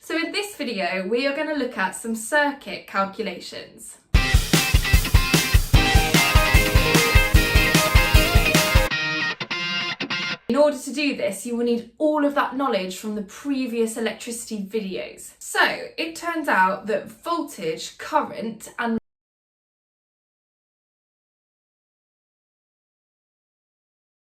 So in this video, we are going to look at some circuit calculations. In order to do this, you will need all of that knowledge from the previous electricity videos. So it turns out that voltage, current, and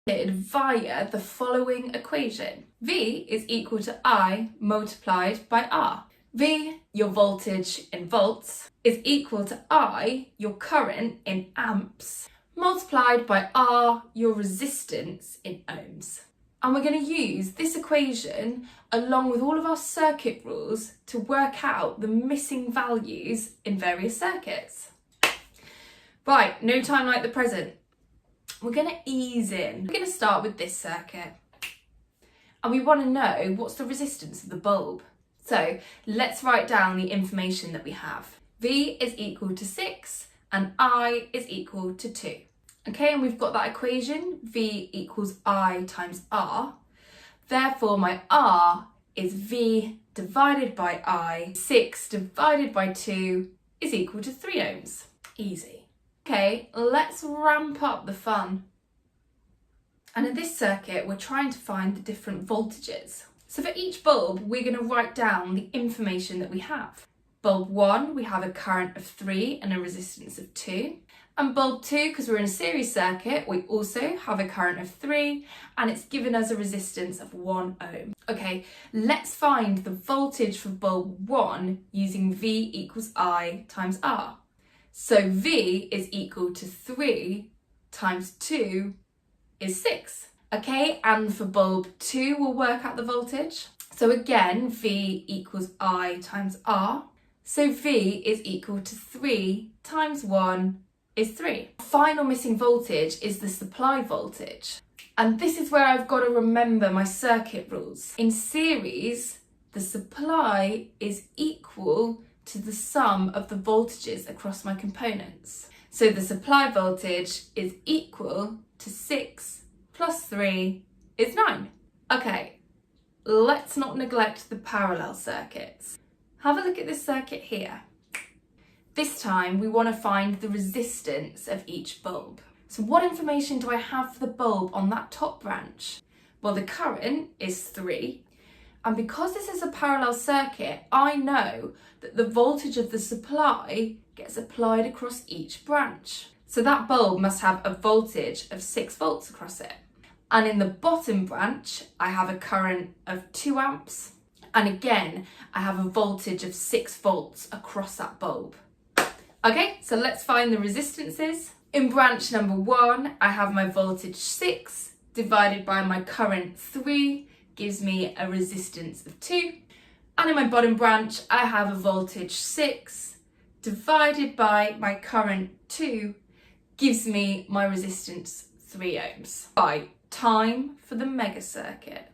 via the following equation. V is equal to I multiplied by R. V, your voltage in volts, is equal to I, your current in amps, multiplied by R, your resistance in ohms. And we're going to use this equation along with all of our circuit rules to work out the missing values in various circuits. Right, no time like the present. We're going to ease in. We're going to start with this circuit. And we want to know what's the resistance of the bulb. So let's write down the information that we have. V is equal to 6 and I is equal to 2. Okay, and we've got that equation, V equals I times R. Therefore, my R is V divided by I. 6 divided by 2 is equal to 3 ohms. Easy. Okay, let's ramp up the fun. And in this circuit, we're trying to find the different voltages. So for each bulb, we're going to write down the information that we have. Bulb 1, we have a current of 3 and a resistance of 2. And bulb 2, because we're in a series circuit, we also have a current of 3 and it's given us a resistance of 1 ohm. Okay, let's find the voltage for bulb 1 using V equals I times R. So V is equal to 3 times 2 is 6. Okay, and for bulb 2, we'll work out the voltage. So again, V equals I times R. So V is equal to 3 times 1 is 3. Final missing voltage is the supply voltage. And this is where I've got to remember my circuit rules. In series, the supply is equal to the sum of the voltages across my components. So the supply voltage is equal to 6 plus 3 is 9. Okay, let's not neglect the parallel circuits. Have a look at this circuit here. This time we want to find the resistance of each bulb. So what information do I have for the bulb on that top branch? Well, the current is 3. And because this is a parallel circuit, I know that the voltage of the supply gets applied across each branch. So that bulb must have a voltage of 6 volts across it. And in the bottom branch, I have a current of 2 amps. And again, I have a voltage of 6 volts across that bulb. Okay, so let's find the resistances. In branch number 1, I have my voltage 6 divided by my current 3 gives me a resistance of 2. And in my bottom branch, I have a voltage 6 divided by my current 2 gives me my resistance 3 ohms. Right, time for the mega circuit.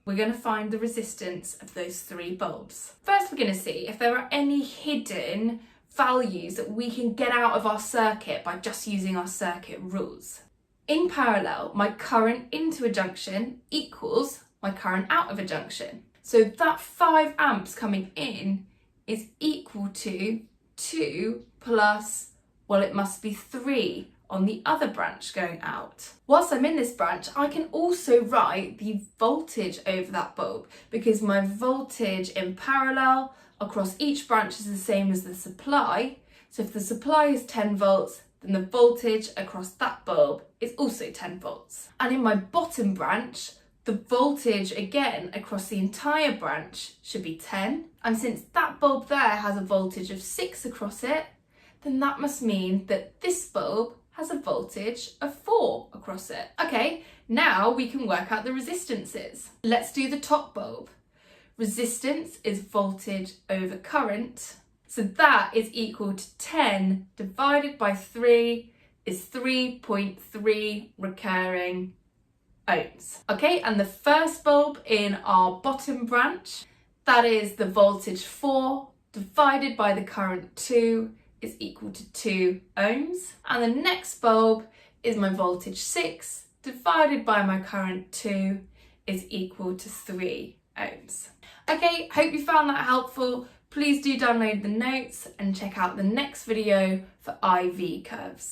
We're going to find the resistance of those 3 bulbs. First, we're going to see if there are any hidden values that we can get out of our circuit by just using our circuit rules. In parallel, my current into a junction equals my current out of a junction. So that 5 amps coming in is equal to 2 plus, well, it must be 3 on the other branch going out. Whilst I'm in this branch, I can also write the voltage over that bulb because my voltage in parallel across each branch is the same as the supply. So if the supply is 10 volts, then the voltage across that bulb is also 10 volts. And in my bottom branch, the voltage again across the entire branch should be 10. And since that bulb there has a voltage of 6 across it, then that must mean that this bulb has a voltage of 4 across it. Okay, now we can work out the resistances. Let's do the top bulb. Resistance is voltage over current. So that is equal to 10 divided by 3 is 3.3 recurring ohms. Okay, and the first bulb in our bottom branch, that is the voltage 4 divided by the current 2 is equal to 2 ohms. And the next bulb is my voltage 6 divided by my current 2 is equal to 3 ohms. Okay, hope you found that helpful. Please do download the notes and check out the next video for IV curves.